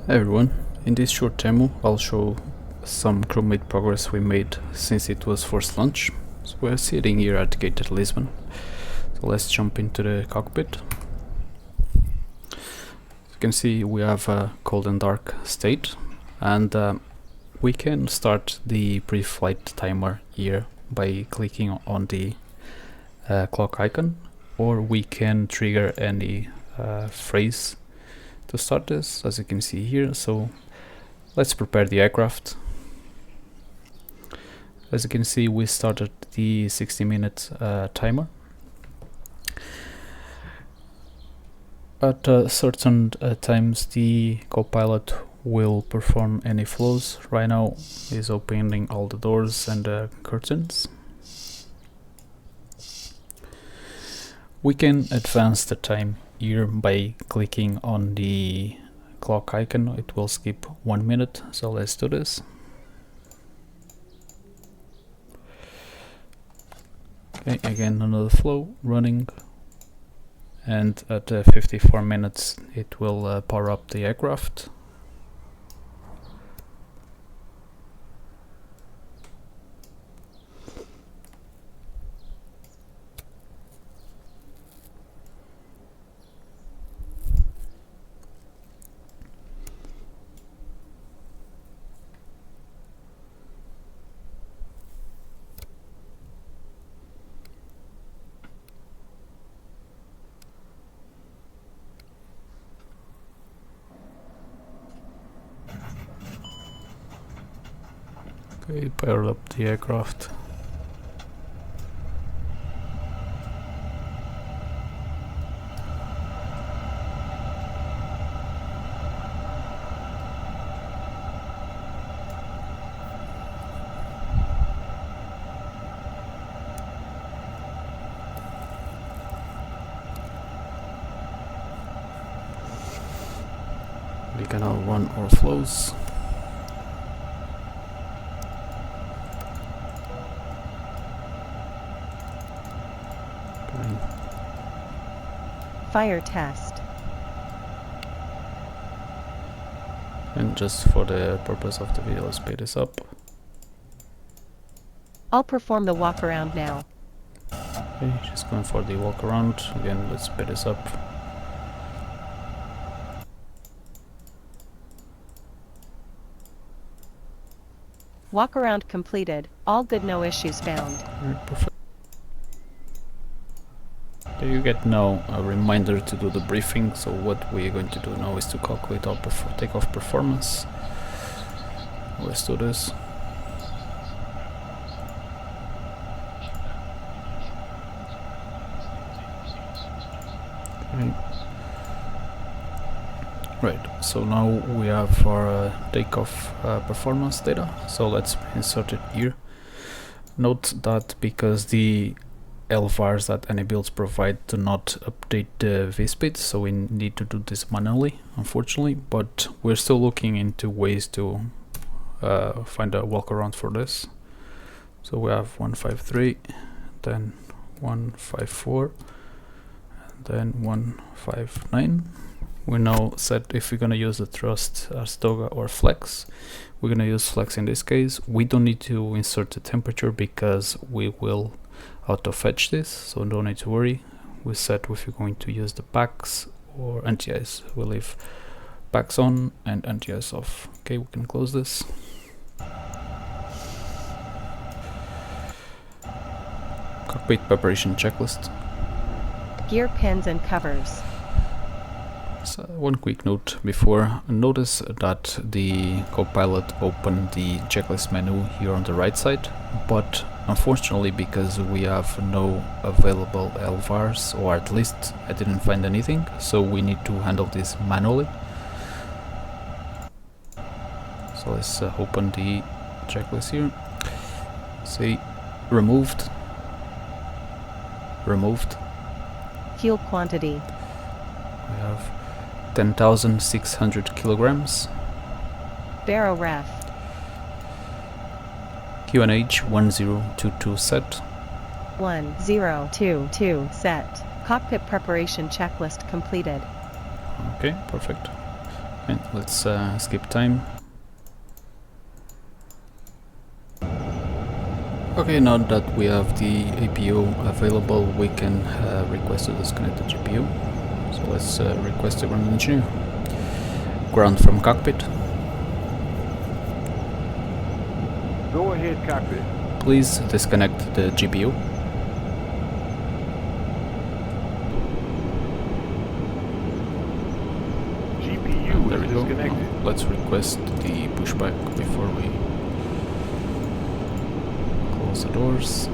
Hi everyone, in this short demo I'll show some CrewMate progress we made since it was first launch. So we're sitting here at the gate at Lisbon. So let's jump into the cockpit. As you can see we have a cold and dark state, and we can start the pre-flight timer here by clicking on the clock icon, or we can trigger any phrase to start this, as you can see here. So let's prepare the aircraft. As you can see, we started the 60-minute timer. At certain times the co-pilot will perform any flows. Right now he's opening all the doors and curtains. We can advance the time here by clicking on the clock icon. It will skip 1 minute, so let's do this. Okay, again another flow running, and at 54 minutes it will power up the aircraft. Okay, powered up the aircraft. We can now run our flows. Fire test. And just for the purpose of the video, let's speed this up. I'll perform the walk around now. Okay, just going for the walk around. Again, let's speed this up. Walk around completed. All good, no issues found. Alright, perfect. Okay, you get now a reminder to do the briefing. So what we're going to do now is to calculate our takeoff performance. Let's do this. Okay. Right, so now we have our takeoff performance data, so let's insert it here. Note that because the LVARs that any builds provide do not update the V-speed, so we need to do this manually, unfortunately, but we're still looking into ways to find a workaround for this. So we have 153, then 154, and then 159. We now set if we're gonna use the thrust as toga or flex. We're gonna use flex in this case. We don't need to insert the temperature because we will auto fetch this, so don't need to worry. We set if we're going to use the packs or anti-ice. We'll leave packs on and anti-ice off. Okay, we can close this. Cockpit preparation checklist. Gear pins and covers. So one quick note before, notice that the co-pilot opened the checklist menu here on the right side, but unfortunately because we have no available LVARs, or at least I didn't find anything, so we need to handle this manually. So let's open the checklist here. See, removed. Fuel quantity. We have 10,600 kilograms. Faro ref. QNH 1022 set. 1022 set. Cockpit preparation checklist completed. Okay, perfect. And let's skip time. Okay, now that we have the APO available, we can request to disconnect the GPU. So let's request the ground engineer. Ground from cockpit. Go ahead, cockpit. Please disconnect the GPU. GPU There is we go. disconnected. Now let's request the pushback before we close the doors.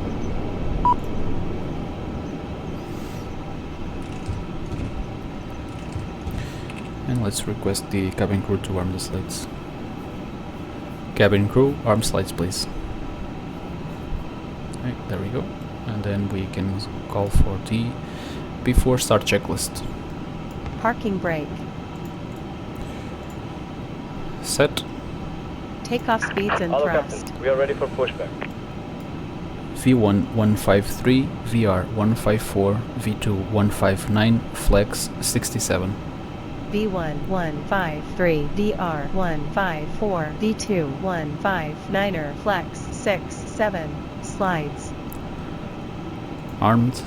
And let's request the cabin crew to arm the slides. Cabin crew, arm slides please. Right, there we go. And then we can call for the before start checklist. Parking brake. Set. Takeoff speeds and Hello, thrust. Captain. We are ready for pushback. V1 153, VR 154, V2 159, flex 67. V1 153, VR 154, V2 159er, flex 67, slides. Armed.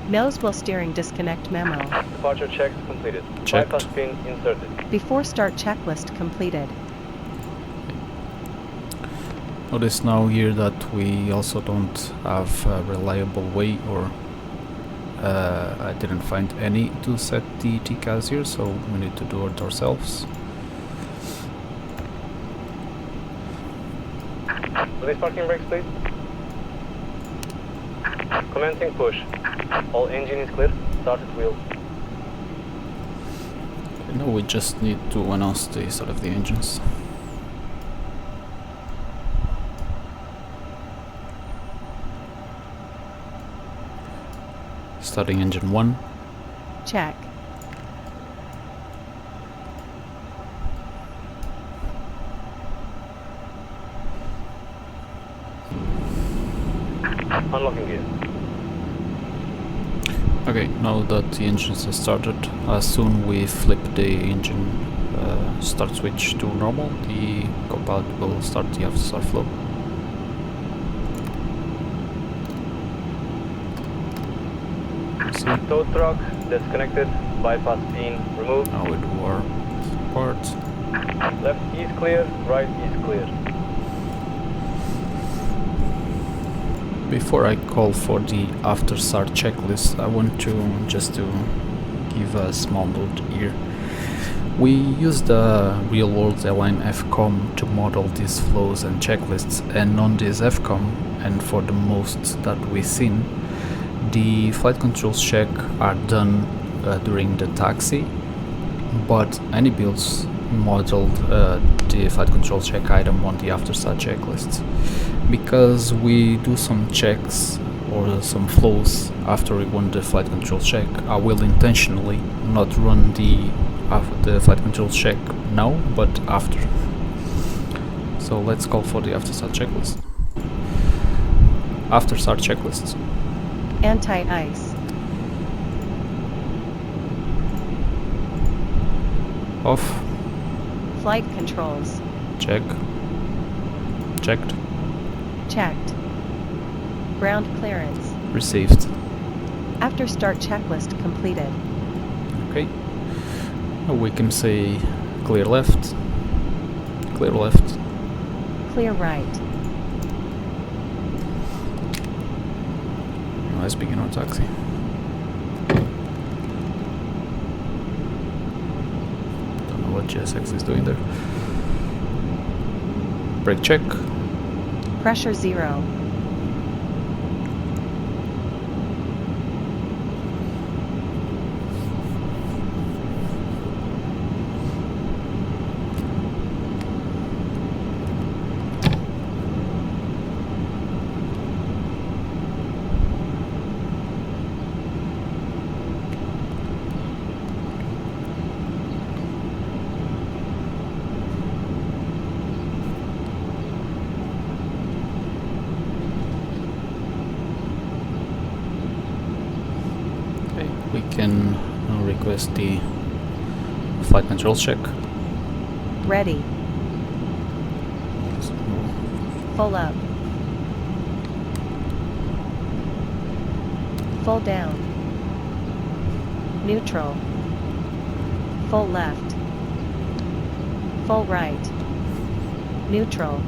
Nose wheel steering disconnect memo. Departure checks completed. Checked. Bypass pin inserted. Before start checklist completed. Notice now here that we also don't have a reliable way, or I didn't find any to set the TCAS here, so we need to do it ourselves. Release parking brakes, please. Commencing push. All engine is clear. Start at wheel. Now we just need to announce the start of the engines. Starting engine 1. Check. Unlocking gear. Okay, now that the engines are started, as soon we flip the engine start switch to normal, the copilot will start the after-start flow. See, Tow truck disconnected. Bypass pin removed. now we do our part. Left is clear. Right is clear. Before I call for the after-start checklist, I want to just to give a small note here. We use the real-world airline FCOM to model these flows and checklists, and on this FCOM, and for the most that we've seen, the flight controls check are done during the taxi, but any builds modeled the flight control check item on the after-start checklist. Because we do some checks or some flows after we run the flight control check, I will intentionally not run the flight control check now, but after. So let's call for the after start checklist. After start checklist. Anti-ice. Off. Flight controls. Check. Checked. Checked. Ground clearance. Received. After start checklist completed. Okay. Now we can say clear left. Clear left. Clear right. Let's begin our taxi. Don't know what GSX is doing there. Brake check. Pressure 0. We can now request the Flight control check. Ready. Full up. Full down. Neutral. Full left. Full right. Neutral.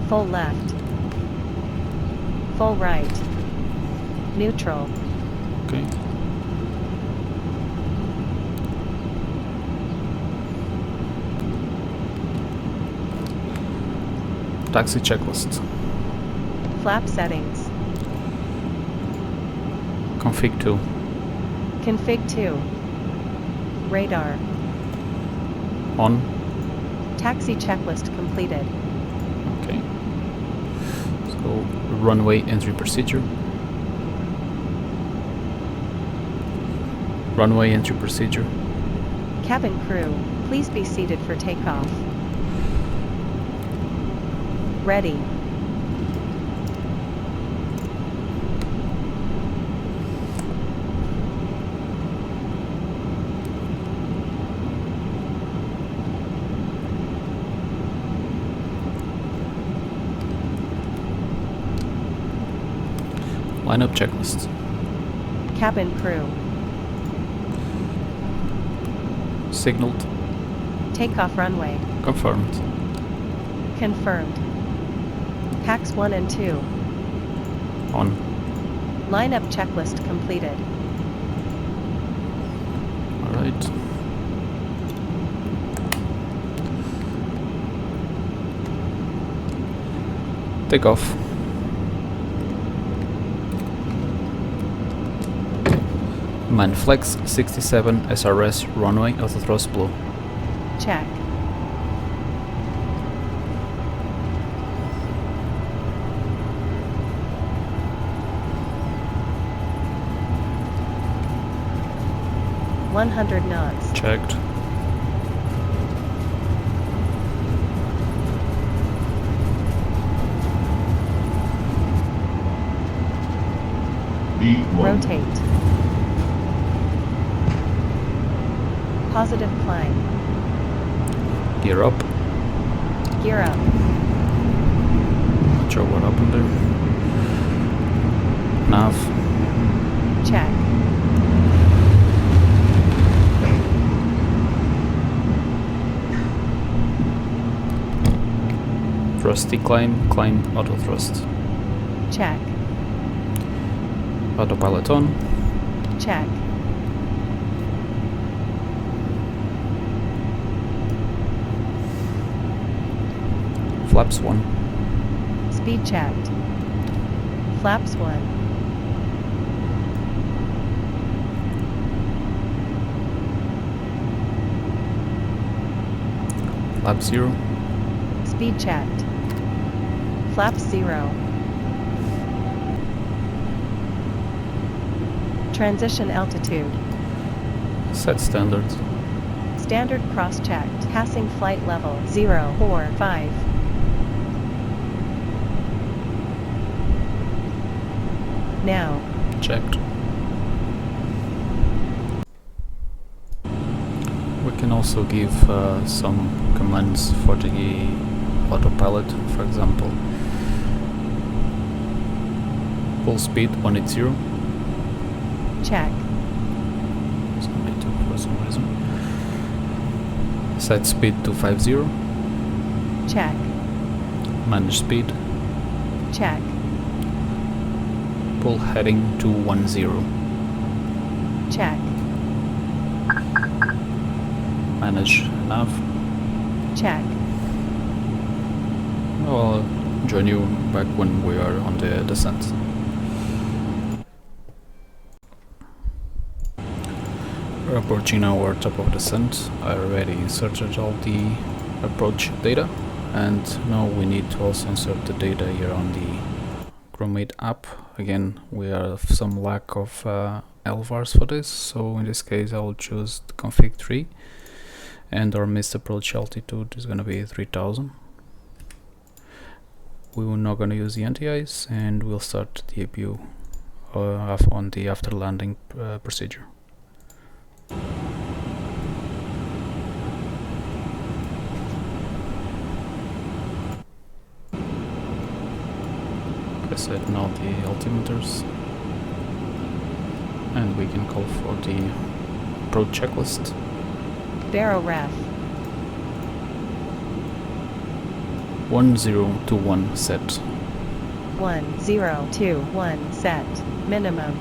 Full left. Full right. Neutral. Okay. Taxi checklist. Flap settings. Config 2. Config 2. Radar. On. Taxi checklist completed. Okay. So runway entry procedure. Runway entry procedure. Cabin crew, please be seated for takeoff. Ready. Lineup checklist. Cabin crew, Signaled. takeoff runway. Confirmed. Confirmed. Packs 1 and 2. On. Lineup checklist completed. Alright. Takeoff. Manflex 67 SRS runway autothrust blue. Check. $100 knots. Checked. Rotate. Positive climb. Gear up. Gear up. Not sure what happened there. Nav. Check. Thrusty climb. Climb auto thrust. Check. Autopilot on. Check. Flaps 1. Speed checked. Flaps 1. Flap 0. Speed checked. Flaps 0. Transition altitude. Set standard. Standard cross-checked. Passing flight level 045. Now. Checked. We can also give some commands for the autopilot, for example. Full speed 180. Check. It's on 82 for some reason. Set speed to 50. Check. Manage speed. Check. Pull heading to 10. Check. Manage nav. Check. I'll join you back when we are on the descent. We're approaching our top of descent. I already inserted all the approach data, and now we need to also insert the data here on the CrewMate app. Again, we have some lack of LVARs for this, so in this case I will choose the config 3, and our missed approach altitude is going to be 3000. We are not going to use the anti-ice, and we'll start the APU on the after landing procedure. I said, now the altimeters, and we can call for the approach checklist. Faro ref. 1021 set. 1021 set. Minimum.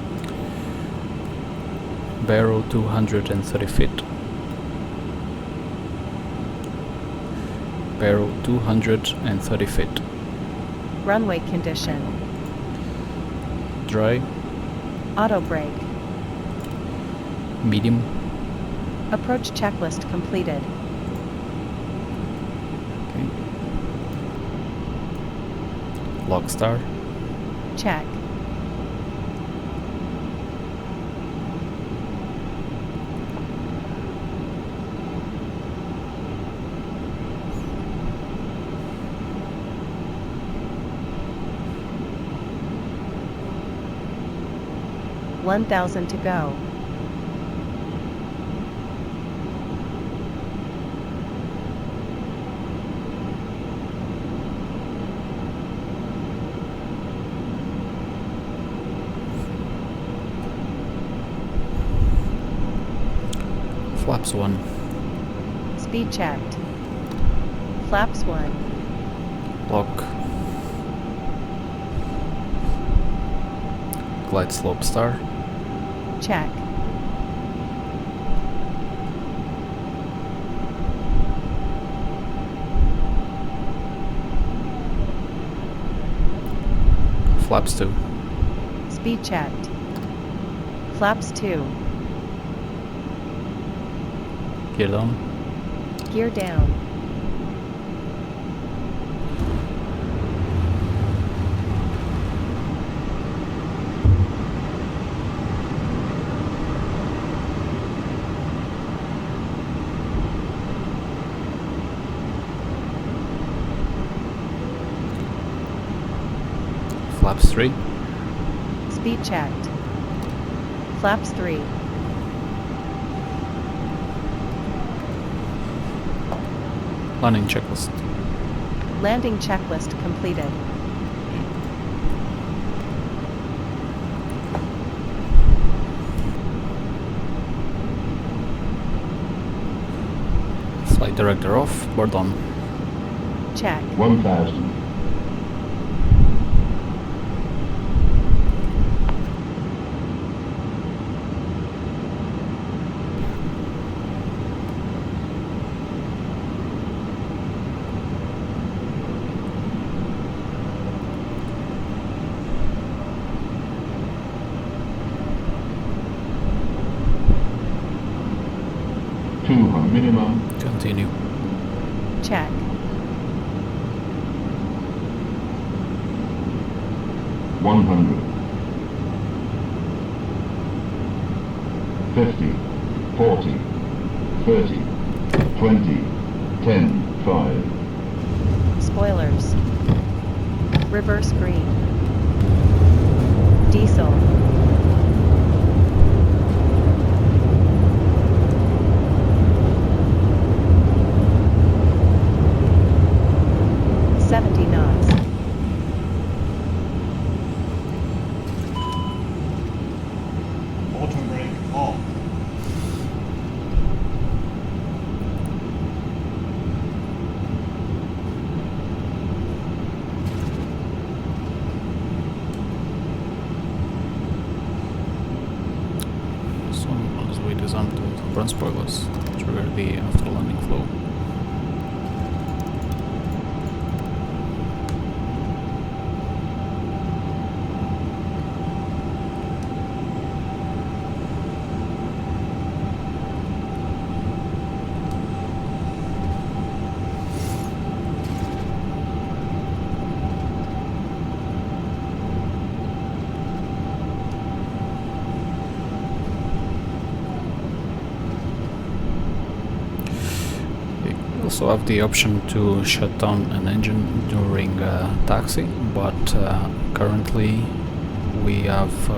Barrow 230 feet. Barrow 230 feet. Runway condition. Dry. Auto brake. Medium. Approach checklist completed. Okay. Log star. Check. $1,000 to go. Flaps 1. Speed checked. Flaps 1. Lock. Glide slope star. Check. Flaps 2. Speed checked. Flaps 2. Gear down. Gear down. Flaps 3. Speed checked. Flaps 3. Landing checklist. Landing checklist completed. Flight director off. Board on. Check. 1,000. Minimum. Continue. Check. $100. 50, 40, 30, 20, 10, 5. Spoilers. Reverse green. Diesel. Front spoilers trigger the after landing flow. Also have the option to shut down an engine during taxi, but currently we have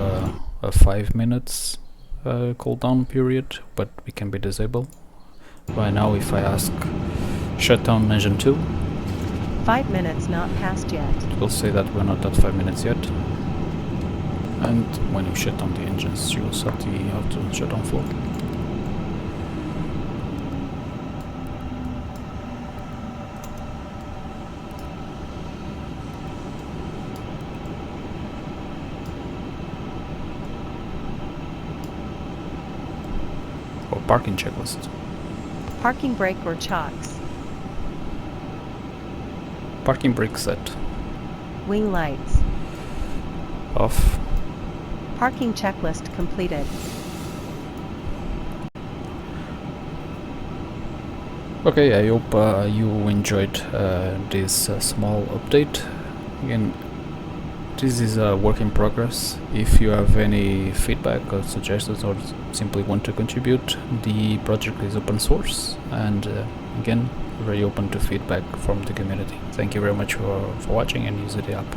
a 5 minutes cooldown period, but it can be disabled. Right now if I ask shut down engine 2, 5 minutes not passed yet. It will say that we're not at 5 minutes yet. And when you shut down the engines, you will set the auto shutdown flow. Or parking checklist. Parking brake or chocks. Parking brake set. Wing lights. Off. Parking checklist completed. Okay, I hope you enjoyed this small update. Again, this is a work in progress. If you have any feedback or suggestions or simply want to contribute, the project is open source, and again, very open to feedback from the community. Thank you very much for watching and use the app.